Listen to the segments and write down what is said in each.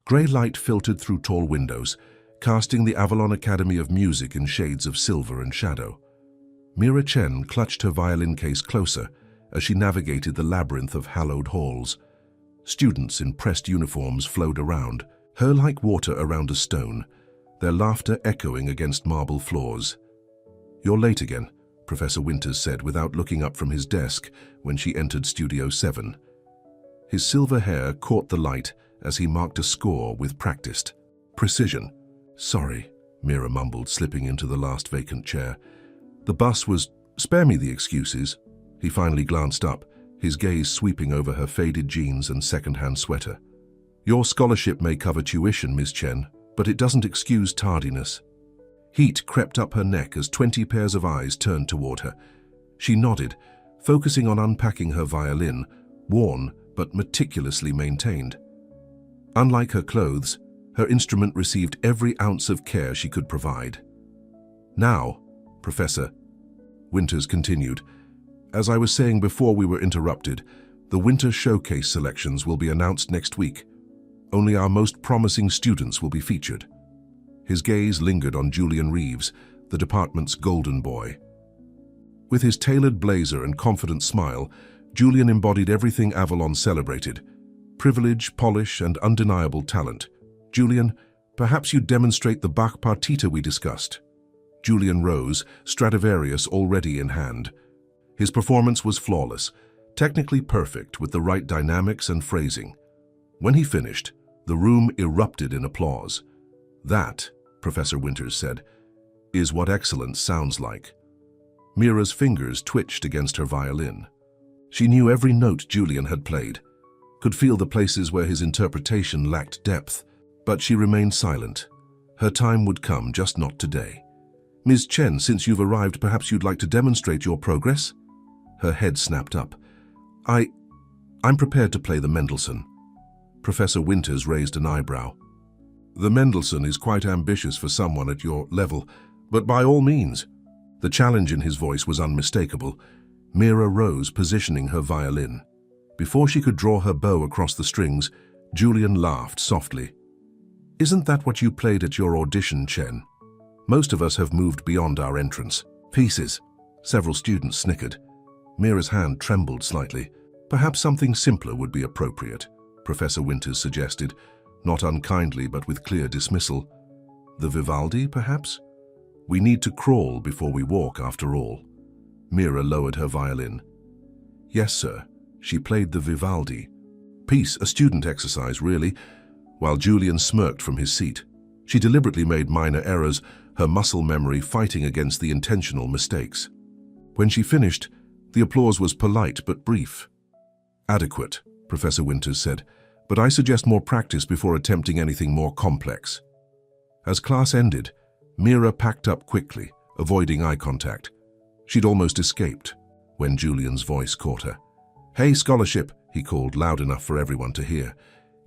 Grey light filtered through tall windows, casting the Avalon Academy of Music in shades of silver and shadow. Mira Chen clutched her violin case closer as she navigated the labyrinth of hallowed halls. Students in pressed uniforms flowed around, her like water around a stone, their laughter echoing against marble floors. "You're late again," Professor Winters said without looking up from his desk when she entered Studio 7. His silver hair caught the light as he marked a score with practiced precision. "Sorry," Mira mumbled, slipping into the last vacant chair. "The bus was—" "Spare me the excuses." He finally glanced up, his gaze sweeping over her faded jeans and second-hand sweater. "Your scholarship may cover tuition, Ms. Chen, but it doesn't excuse tardiness." Heat crept up her neck as 20 pairs of eyes turned toward her. She nodded, focusing on unpacking her violin, worn but meticulously maintained. Unlike her clothes, her instrument received every ounce of care she could provide. "Now, Professor," Winters continued, "as I was saying before we were interrupted, the winter showcase selections will be announced next week. Only our most promising students will be featured." His gaze lingered on Julian Reeves, the department's golden boy. With his tailored blazer and confident smile, Julian embodied everything Avalon celebrated: privilege, polish, and undeniable talent. "Julian, perhaps you'd demonstrate the Bach partita we discussed." Julian rose, Stradivarius already in hand. His performance was flawless, technically perfect with the right dynamics and phrasing. When he finished, the room erupted in applause. "That," Professor Winters said, "is what excellence sounds like." Mira's fingers twitched against her violin. She knew every note Julian had played, could feel the places where his interpretation lacked depth, but she remained silent. Her time would come, just not today. "Ms. Chen, since you've arrived, perhaps you'd like to demonstrate your progress?" Her head snapped up. I'm prepared to play the Mendelssohn." Professor Winters raised an eyebrow. "The Mendelssohn is quite ambitious for someone at your level, but by all means." The challenge in his voice was unmistakable. Mira rose, positioning her violin. Before she could draw her bow across the strings, Julian laughed softly. "Isn't that what you played at your audition, Chen? Most of us have moved beyond our entrance pieces." Several students snickered. Mira's hand trembled slightly. "Perhaps something simpler would be appropriate," Professor Winters suggested, not unkindly but with clear dismissal. "The Vivaldi, perhaps? We need to crawl before we walk, after all." Mira lowered her violin. "Yes, sir." She played the Vivaldi. Piece, a student exercise, really, while Julian smirked from his seat. She deliberately made minor errors, her muscle memory fighting against the intentional mistakes. When she finished, the applause was polite but brief. "Adequate," Professor Winters said, "but I suggest more practice before attempting anything more complex." As class ended, Mira packed up quickly, avoiding eye contact. She'd almost escaped when Julian's voice caught her. "Hey, scholarship," he called loud enough for everyone to hear.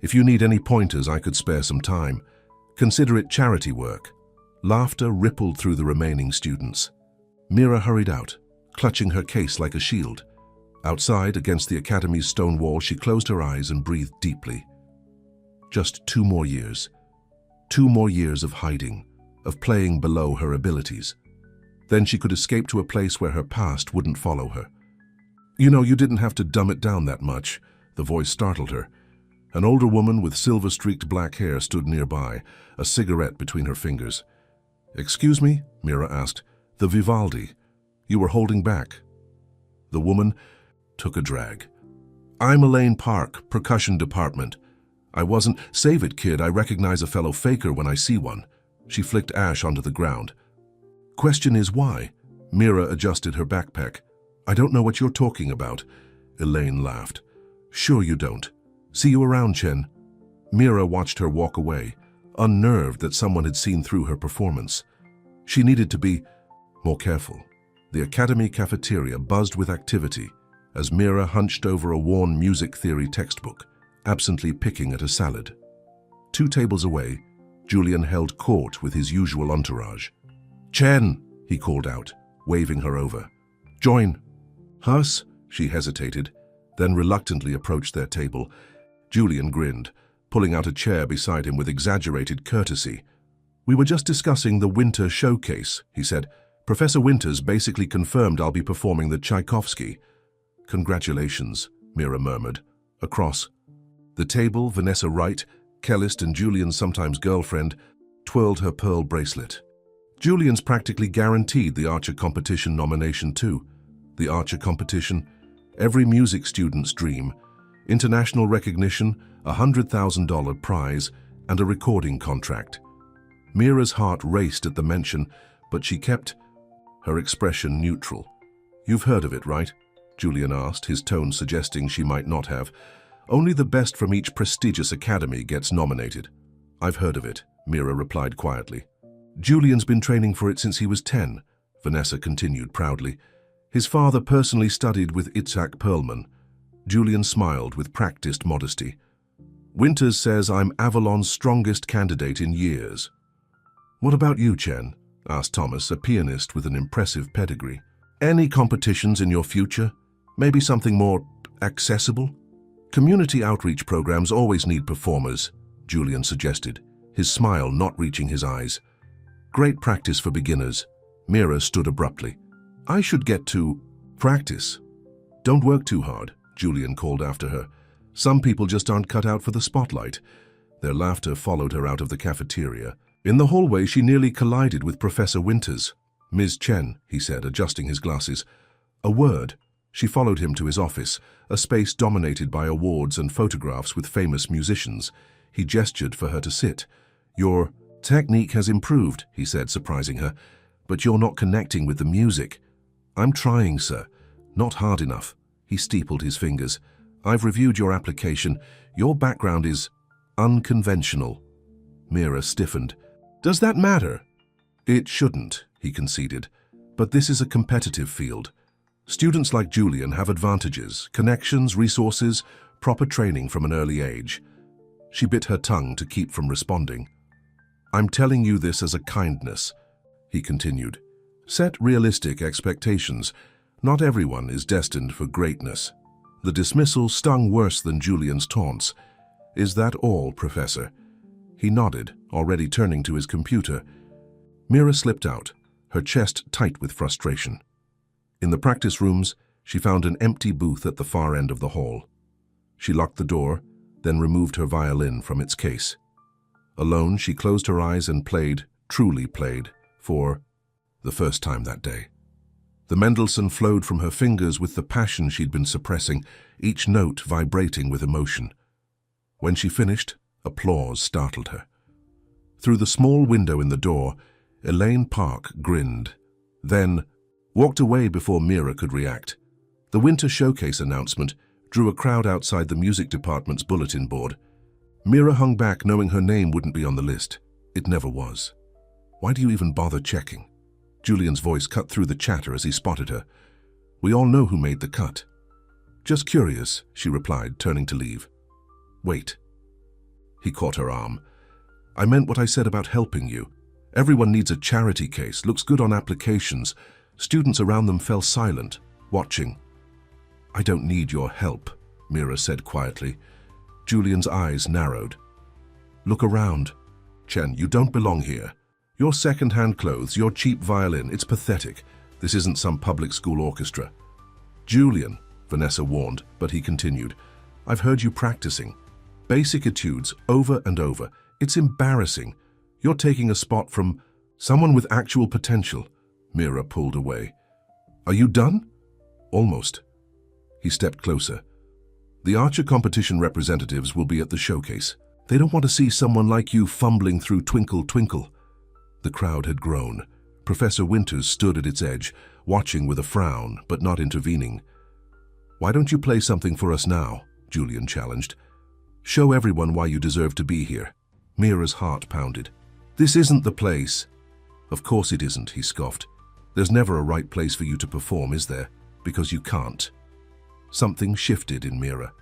"If you need any pointers, I could spare some time. Consider it charity work." Laughter rippled through the remaining students. Mira hurried out, clutching her case like a shield. Outside, against the academy's stone wall, she closed her eyes and breathed deeply. Just 2 more years. 2 more years of hiding, of playing below her abilities. Then she could escape to a place where her past wouldn't follow her. "You know, you didn't have to dumb it down that much," the voice startled her. An older woman with silver-streaked black hair stood nearby, a cigarette between her fingers. "Excuse me?" Mira asked. "The Vivaldi. You were holding back." The woman took a drag. "I'm Elaine Park, percussion department. I wasn't—" "Save it, kid. I recognize a fellow faker when I see one." She flicked ash onto the ground. "Question is why?" Mira adjusted her backpack. "I don't know what you're talking about." Elaine laughed. "Sure you don't. See you around, Chen." Mira watched her walk away, unnerved that someone had seen through her performance. She needed to be more careful. The academy cafeteria buzzed with activity as Mira hunched over a worn music theory textbook, absently picking at a salad. 2 tables away, Julian held court with his usual entourage. "Chen," he called out, waving her over. "Join." "Hus?" She hesitated, then reluctantly approached their table. Julian grinned. pulling out a chair beside him with exaggerated courtesy. "We were just discussing the winter showcase," he said. "Professor Winters basically confirmed I'll be performing the Tchaikovsky." "Congratulations," Mira murmured. Across the table, Vanessa Wright, cellist and Julian's sometimes girlfriend, twirled her pearl bracelet. Julian's practically guaranteed the Archer competition nomination too. The Archer competition, every music student's dream. International recognition, a $100,000 prize, and a recording contract. Mira's heart raced at the mention, but she kept her expression neutral. "You've heard of it, right?" Julian asked, his tone suggesting she might not have. "Only the best from each prestigious academy gets nominated." "I've heard of it," Mira replied quietly. "Julian's been training for it since he was 10, Vanessa continued proudly. "His father personally studied with Itzhak Perlman." Julian smiled with practiced modesty. "Winters says I'm Avalon's strongest candidate in years." "What about you, Chen?" asked Thomas, a pianist with an impressive pedigree. "Any competitions in your future? Maybe something more accessible?" "Community outreach programs always need performers," Julian suggested, his smile not reaching his eyes. "Great practice for beginners." Mira stood abruptly. "I should get to practice." "Don't work too hard," Julian called after her. "Some people just aren't cut out for the spotlight." Their laughter followed her out of the cafeteria. In the hallway, she nearly collided with Professor Winters. "Ms. Chen," he said, adjusting his glasses. "A word." She followed him to his office, a space dominated by awards and photographs with famous musicians. He gestured for her to sit. "Your technique has improved," he said, surprising her, "but you're not connecting with the music." "I'm trying, sir. Not hard enough." He steepled his fingers. "I've reviewed your application. Your background is unconventional." Mira stiffened. "Does that matter?" "It shouldn't," he conceded. "But this is a competitive field. Students like Julian have advantages, connections, resources, proper training from an early age." She bit her tongue to keep from responding. "I'm telling you this as a kindness," he continued. "Set realistic expectations. Not everyone is destined for greatness." The dismissal stung worse than Julian's taunts. "Is that all, Professor?" He nodded, already turning to his computer. Mira slipped out, her chest tight with frustration. In the practice rooms, she found an empty booth at the far end of the hall. She locked the door, then removed her violin from its case. Alone, she closed her eyes and played, truly played, for the first time that day. The Mendelssohn flowed from her fingers with the passion she'd been suppressing, each note vibrating with emotion. When she finished, applause startled her. Through the small window in the door, Elaine Park grinned, then walked away before Mira could react. The Winter Showcase announcement drew a crowd outside the music department's bulletin board. Mira hung back, knowing her name wouldn't be on the list. It never was. "Why do you even bother checking?" Julian's voice cut through the chatter as he spotted her. "We all know who made the cut." "Just curious," she replied, turning to leave. "Wait." He caught her arm. "I meant what I said about helping you. Everyone needs a charity case, looks good on applications. Students around them fell silent, watching. "I don't need your help," Mira said quietly. Julian's eyes narrowed. "Look around. Chen, you don't belong here. Your second-hand clothes, your cheap violin, it's pathetic. This isn't some public school orchestra." "Julian," Vanessa warned, but he continued, "I've heard you practicing. Basic etudes, over and over. It's embarrassing. You're taking a spot from someone with actual potential." Mira pulled away. "Are you done?" "Almost." He stepped closer. "The Archer competition representatives will be at the showcase. They don't want to see someone like you fumbling through Twinkle Twinkle." The crowd had grown. Professor Winters stood at its edge, watching with a frown, but not intervening. "Why don't you play something for us now?" Julian challenged. "Show everyone why you deserve to be here." Mira's heart pounded. "This isn't the place." "Of course it isn't," he scoffed. "There's never a right place for you to perform, is there? Because you can't." Something shifted in Mira.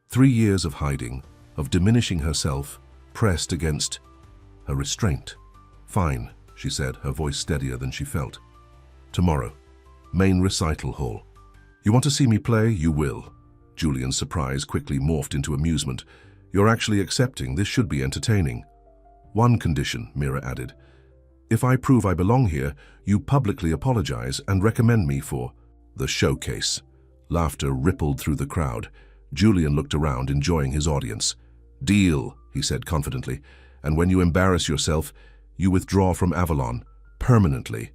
3 years of hiding, of diminishing herself, pressed against a restraint. "Fine," she said, her voice steadier than she felt. "Tomorrow. Main recital hall. You want to see me play? You will." Julian's surprise quickly morphed into amusement. You're actually accepting. This should be entertaining. One condition, Mira added. If I prove I belong here, you publicly apologize and recommend me for the showcase. Laughter rippled through the crowd. Julian looked around, enjoying his audience. Deal, he said confidently, and when you embarrass yourself, you withdraw from Avalon, permanently.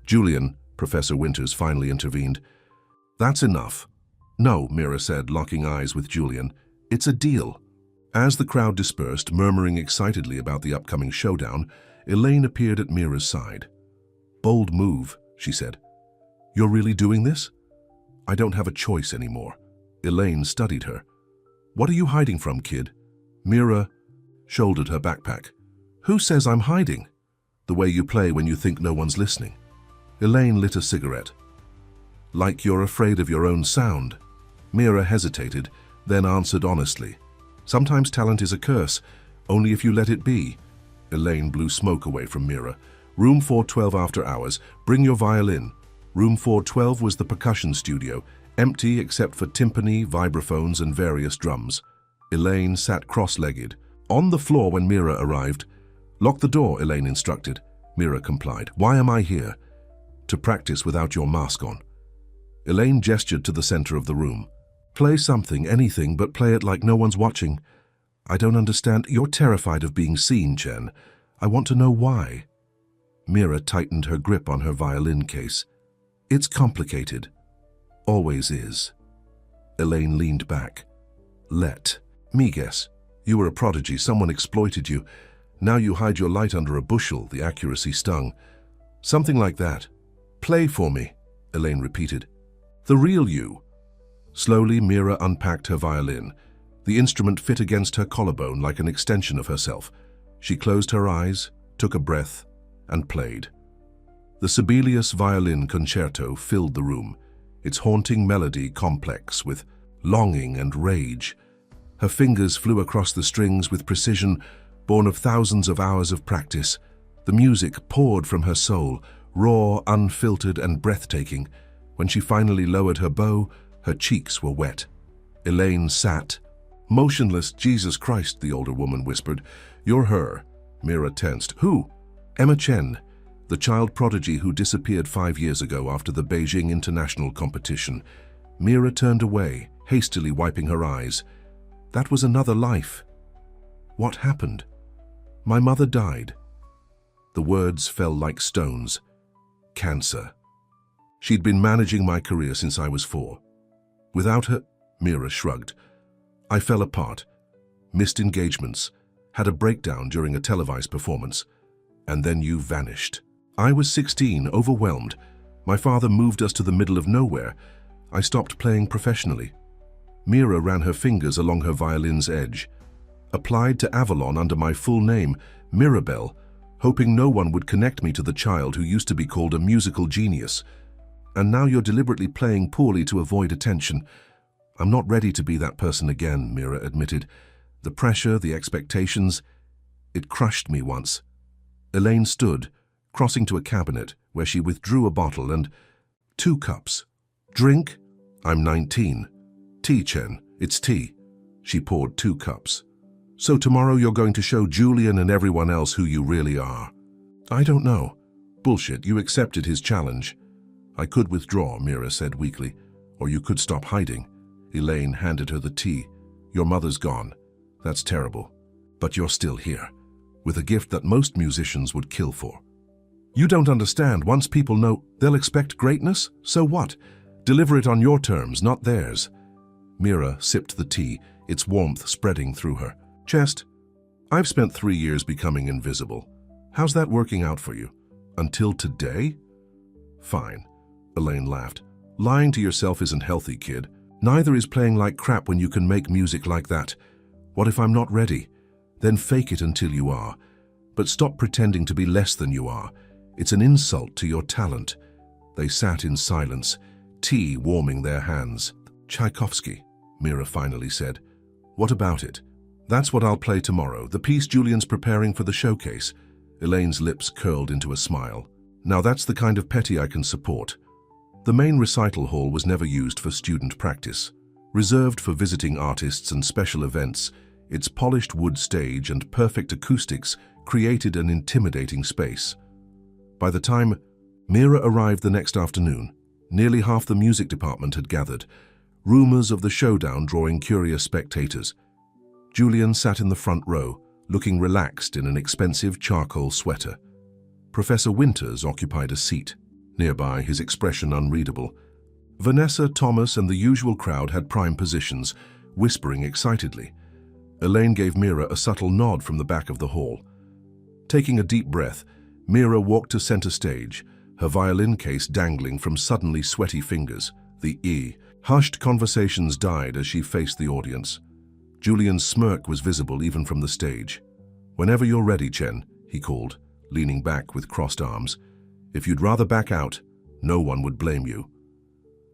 Julian, Professor Winters finally intervened. That's enough. No, Mira said, locking eyes with Julian. It's a deal. As the crowd dispersed, murmuring excitedly about the upcoming showdown, Elaine appeared at Mira's side. Bold move, she said. You're really doing this? I don't have a choice anymore. Elaine studied her. What are you hiding from, kid? Mira shouldered her backpack. Who says I'm hiding? The way you play when you think no one's listening. Elaine lit a cigarette. Like you're afraid of your own sound. Mira hesitated, then answered honestly. Sometimes talent is a curse, only if you let it be. Elaine blew smoke away from Mira. Room 412 after hours, bring your violin. Room 412 was the percussion studio, empty except for timpani, vibraphones, and various drums. Elaine sat cross-legged, on the floor when Mira arrived. Lock the door, Elaine instructed. Mira complied. Why am I here? To practice without your mask on. Elaine gestured to the center of the room. Play something, anything, but play it like no one's watching. I don't understand. You're terrified of being seen, Chen. I want to know why. Mira tightened her grip on her violin case. It's complicated. Always is. Elaine leaned back. Let me guess. You were a prodigy. Someone exploited you. Now you hide your light under a bushel. The accuracy stung. Something like that. Play for me, Elaine repeated. The real you. Slowly, Mira unpacked her violin. The instrument fit against her collarbone like an extension of herself. She closed her eyes, took a breath, and played. The Sibelius Violin Concerto filled the room, its haunting melody complex with longing and rage. Her fingers flew across the strings with precision, born of thousands of hours of practice. The music poured from her soul, raw, unfiltered, and breathtaking. When she finally lowered her bow, her cheeks were wet. Elaine sat, motionless. Jesus Christ, the older woman whispered. You're her. Mira tensed. Who? Emma Chen, the child prodigy who disappeared 5 years ago after the Beijing International Competition. Mira turned away, hastily wiping her eyes. That was another life. What happened? My mother died. The words fell like stones. Cancer. She'd been managing my career since I was 4. Without her, Mira shrugged. I fell apart, missed engagements, had a breakdown during a televised performance, and then you vanished. I was 16, overwhelmed. My father moved us to the middle of nowhere. I stopped playing professionally. Mira ran her fingers along her violin's edge. Applied to Avalon under my full name, Mirabelle, hoping no one would connect me to the child who used to be called a musical genius. And now you're deliberately playing poorly to avoid attention. I'm not ready to be that person again, Mira admitted. The pressure, the expectations, it crushed me once. Elaine stood, crossing to a cabinet where she withdrew a bottle and 2 cups. Drink? I'm 19. Tea, Chen. It's tea. She poured 2 cups. So tomorrow you're going to show Julian and everyone else who you really are. I don't know. Bullshit, you accepted his challenge. I could withdraw, Mira said weakly, or you could stop hiding. Elaine handed her the tea. Your mother's gone. That's terrible. But you're still here, with a gift that most musicians would kill for. You don't understand. Once people know, they'll expect greatness. So what? Deliver it on your terms, not theirs. Mira sipped the tea, its warmth spreading through her chest. I've spent 3 years becoming invisible. How's that working out for you? Until today? Fine. Elaine laughed. Lying to yourself isn't healthy, kid. Neither is playing like crap when you can make music like that. What if I'm not ready? Then fake it until you are. But stop pretending to be less than you are. It's an insult to your talent. They sat in silence, tea warming their hands. Tchaikovsky, Mira finally said. What about it? That's what I'll play tomorrow, the piece Julian's preparing for the showcase. Elaine's lips curled into a smile. Now that's the kind of petty I can support. The main recital hall was never used for student practice. Reserved for visiting artists and special events, Its polished wood stage and perfect acoustics created an intimidating space. By the time Mira arrived the next afternoon, nearly half the music department had gathered, rumors of the showdown drawing curious spectators. Julian sat in the front row, looking relaxed in an expensive charcoal sweater. Professor Winters occupied a seat. Nearby, his expression unreadable. Vanessa, Thomas, and the usual crowd had prime positions, whispering excitedly. Elaine gave Mira a subtle nod from the back of the hall. Taking a deep breath, Mira walked to center stage, her violin case dangling from suddenly sweaty fingers. The hushed conversations died as she faced the audience. Julian's smirk was visible even from the stage. "Whenever you're ready, Chen," he called, leaning back with crossed arms. "If you'd rather back out, no one would blame you."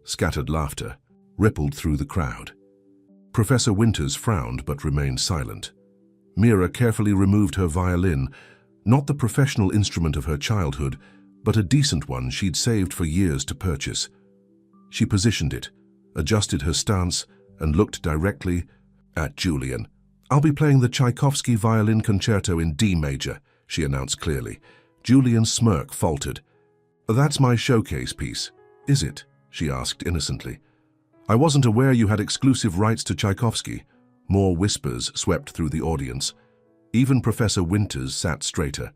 Scattered laughter rippled through the crowd. Professor Winters frowned but remained silent. Mira carefully removed her violin, not the professional instrument of her childhood, but a decent one she'd saved for years to purchase. She positioned it, adjusted her stance, and looked directly at Julian. "I'll be playing the Tchaikovsky Violin Concerto in D major," she announced clearly. Julian's smirk faltered. "That's my showcase piece, is it?" she asked innocently. "I wasn't aware you had exclusive rights to Tchaikovsky." More whispers swept through the audience. Even Professor Winters sat straighter.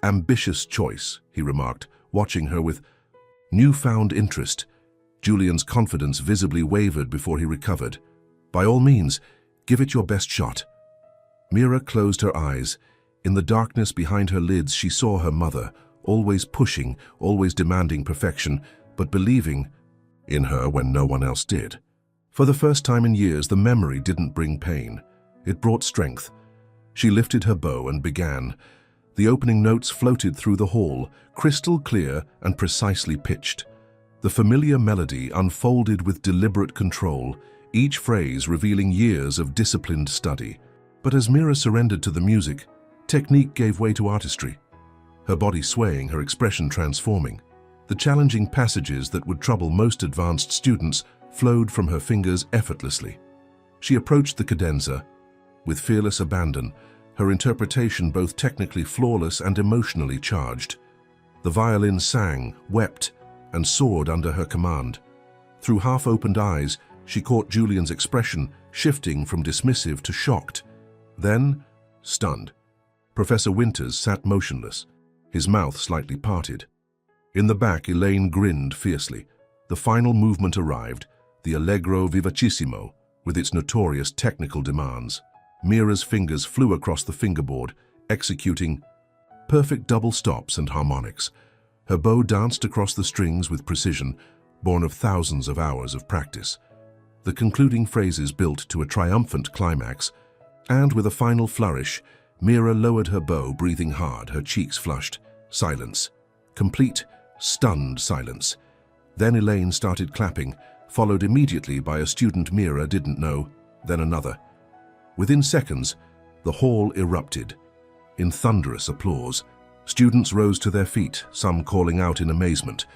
"Ambitious choice," he remarked, watching her with newfound interest. Julian's confidence visibly wavered before he recovered. "By all means, give it your best shot." Mira closed her eyes. In the darkness behind her lids, she saw her mother, always pushing, always demanding perfection, but believing in her when no one else did. For the first time in years, the memory didn't bring pain. It brought strength. She lifted her bow and began. The opening notes floated through the hall, crystal clear and precisely pitched. The familiar melody unfolded with deliberate control, each phrase revealing years of disciplined study. But as Mira surrendered to the music, technique gave way to artistry. Her body swaying, her expression transforming. The challenging passages that would trouble most advanced students flowed from her fingers effortlessly. She approached the cadenza with fearless abandon, her interpretation both technically flawless and emotionally charged. The violin sang, wept, and soared under her command. Through half-opened eyes, she caught Julian's expression, shifting from dismissive to shocked. Then, stunned. Professor Winters sat motionless, his mouth slightly parted. In the back, Elaine grinned fiercely. The final movement arrived, the Allegro Vivacissimo, with its notorious technical demands. Mira's fingers flew across the fingerboard, executing perfect double stops and harmonics. Her bow danced across the strings with precision, born of thousands of hours of practice. The concluding phrases built to a triumphant climax, and with a final flourish, Mira lowered her bow, breathing hard, her cheeks flushed. Silence. Complete, stunned silence. Then Elaine started clapping, followed immediately by a student Mira didn't know, then another. Within seconds, the hall erupted. In thunderous applause, students rose to their feet, some calling out in amazement.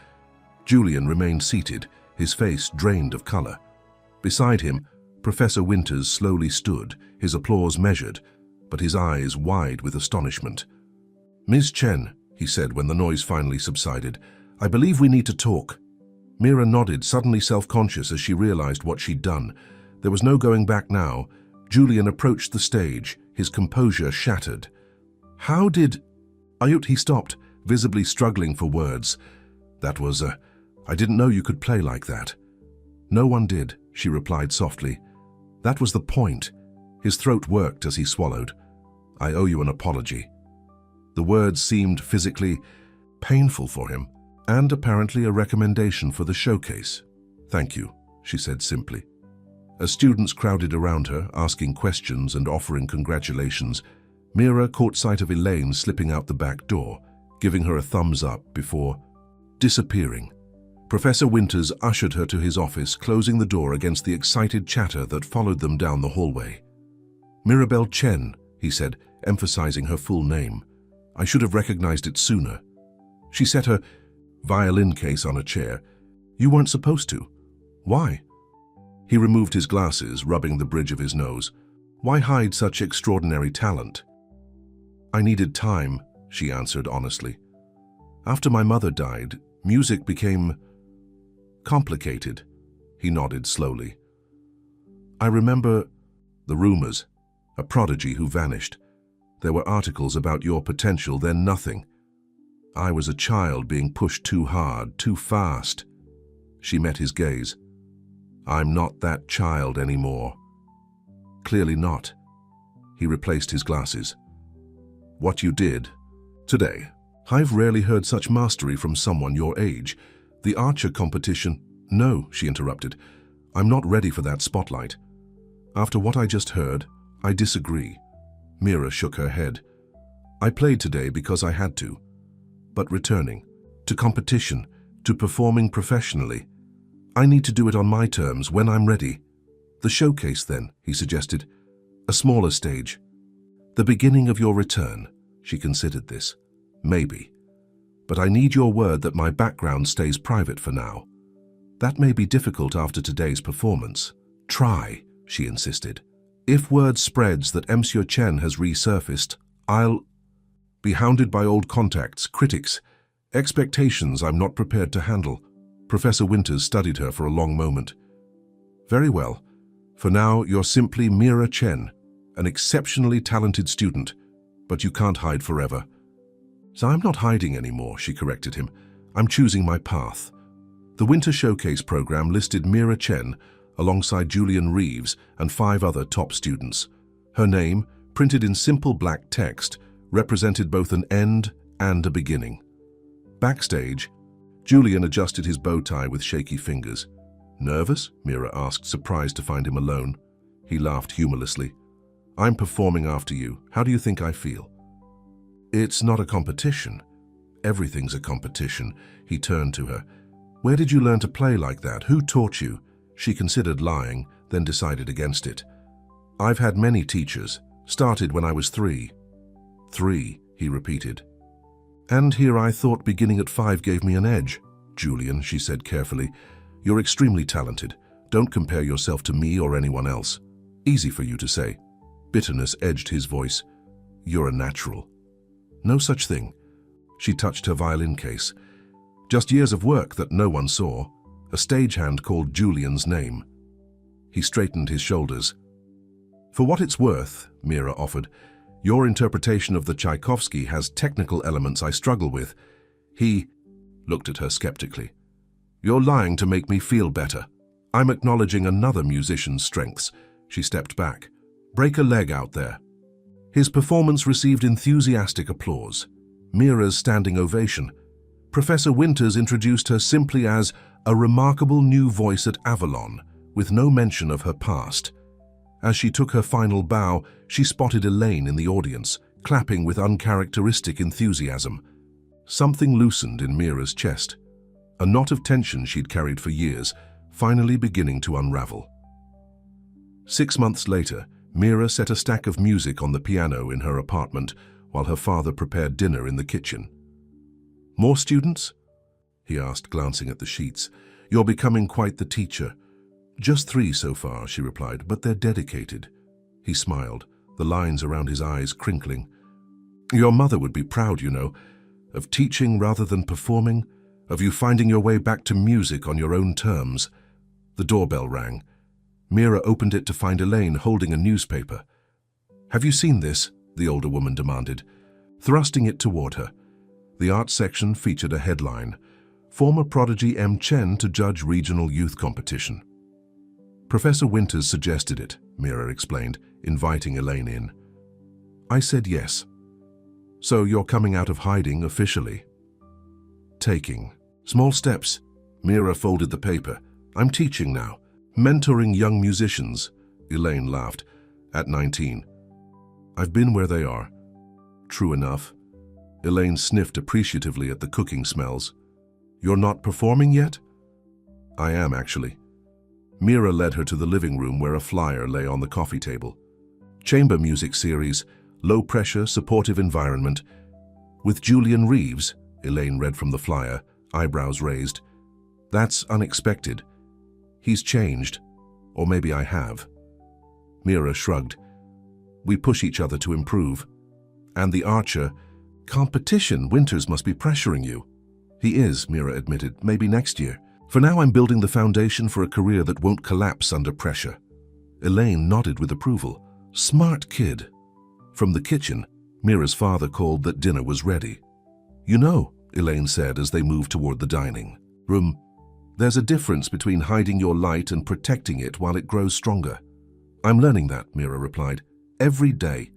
Julian remained seated, his face drained of color. Beside him, Professor Winters slowly stood, his applause measured, but his eyes wide with astonishment. "Ms. Chen," he said when the noise finally subsided, "I believe we need to talk." Mira nodded, suddenly self-conscious as she realized what she'd done. There was no going back now. Julian approached the stage, his composure shattered. "How did—" He stopped, visibly struggling for words. "That was, I didn't know you could play like that." "No one did," she replied softly. "That was the point." His throat worked as he swallowed. "I owe you an apology." The words seemed physically painful for him, and apparently a recommendation for the showcase. "Thank you," she said simply. As students crowded around her, asking questions and offering congratulations, Mira caught sight of Elaine slipping out the back door, giving her a thumbs up before disappearing. Professor Winters ushered her to his office, closing the door against the excited chatter that followed them down the hallway. "Mirabelle Chen," he said, emphasizing her full name. "I should have recognized it sooner." She set her violin case on a chair. "You weren't supposed to. Why?" He removed his glasses, rubbing the bridge of his nose. Why hide such extraordinary talent? I needed time, she answered honestly. After my mother died, music became complicated. He nodded slowly. I remember the rumors, a prodigy who vanished. There were articles about your potential, then nothing. I was a child being pushed too hard, too fast. She met his gaze. I'm not that child anymore. Clearly not. He replaced his glasses. What you did today. I've rarely heard such mastery from someone your age. The archer competition. No, she interrupted. I'm not ready for that spotlight. After what I just heard, I disagree. Mira shook her head. I played today because I had to. But returning to competition, to performing professionally, I need to do it on my terms when I'm ready. The showcase then, he suggested. A smaller stage. The beginning of your return. She considered this. Maybe. But I need your word that my background stays private for now. That may be difficult after today's performance. Try, she insisted. If word spreads that Monsieur Chen has resurfaced, I'll be hounded by old contacts, critics, expectations I'm not prepared to handle. Professor Winters studied her for a long moment. Very well. For now, you're simply Mira Chen, an exceptionally talented student, but you can't hide forever. So I'm not hiding anymore, she corrected him. I'm choosing my path. The Winter Showcase program listed Mira Chen alongside Julian Reeves and 5 other top students. Her name, printed in simple black text, represented both an end and a beginning. Backstage, Julian adjusted his bow tie with shaky fingers. Nervous? Mira asked, surprised to find him alone. He laughed humorlessly. I'm performing after you. How do you think I feel? It's not a competition. Everything's a competition. He turned to her. Where did you learn to play like that? Who taught you? She considered lying, then decided against it. I've had many teachers. Started when I was 3. 3, he repeated. And here I thought beginning at 5 gave me an edge. Julian, she said carefully, you're extremely talented. Don't compare yourself to me or anyone else. Easy for you to say. Bitterness edged his voice. You're a natural. No such thing. She touched her violin case. Just years of work that no one saw. A stagehand called Julian's name. He straightened his shoulders. For what it's worth, Mira offered, your interpretation of the Tchaikovsky has technical elements I struggle with. He looked at her skeptically. You're lying to make me feel better. I'm acknowledging another musician's strengths. She stepped back. Break a leg out there. His performance received enthusiastic applause. Mira's standing ovation. Professor Winters introduced her simply as a remarkable new voice at Avalon, with no mention of her past. As she took her final bow, she spotted Elaine in the audience, clapping with uncharacteristic enthusiasm. Something loosened in Mira's chest. A knot of tension she'd carried for years, finally beginning to unravel. 6 months later, Mira set a stack of music on the piano in her apartment while her father prepared dinner in the kitchen. More students? He asked, glancing at the sheets. You're becoming quite the teacher. Just 3 so far, she replied, but they're dedicated. He smiled, the lines around his eyes crinkling. Your mother would be proud, you know, of teaching rather than performing, of you finding your way back to music on your own terms. The doorbell rang. Mira opened it to find Elaine holding a newspaper. Have you seen this? The older woman demanded, thrusting it toward her. The art section featured a headline, Former Prodigy M. Chen to Judge Regional Youth Competition. Professor Winters suggested it, Mira explained, inviting Elaine in. I said yes. So you're coming out of hiding officially? Taking small steps. Mira folded the paper. I'm teaching now. Mentoring young musicians. Elaine laughed. At 19. I've been where they are. True enough. Elaine sniffed appreciatively at the cooking smells. You're not performing yet? I am, actually. Mira led her to the living room where a flyer lay on the coffee table. Chamber music series, low-pressure, supportive environment. With Julian Reeves, Elaine read from the flyer, eyebrows raised. That's unexpected. He's changed. Or maybe I have. Mira shrugged. We push each other to improve. And the archer, competition, Winters must be pressuring you. He is, Mira admitted, maybe next year. For now, I'm building the foundation for a career that won't collapse under pressure. Elaine nodded with approval. Smart kid. From the kitchen, Mira's father called that dinner was ready. You know, Elaine said as they moved toward the dining room, there's a difference between hiding your light and protecting it while it grows stronger. I'm learning that, Mira replied. Every day.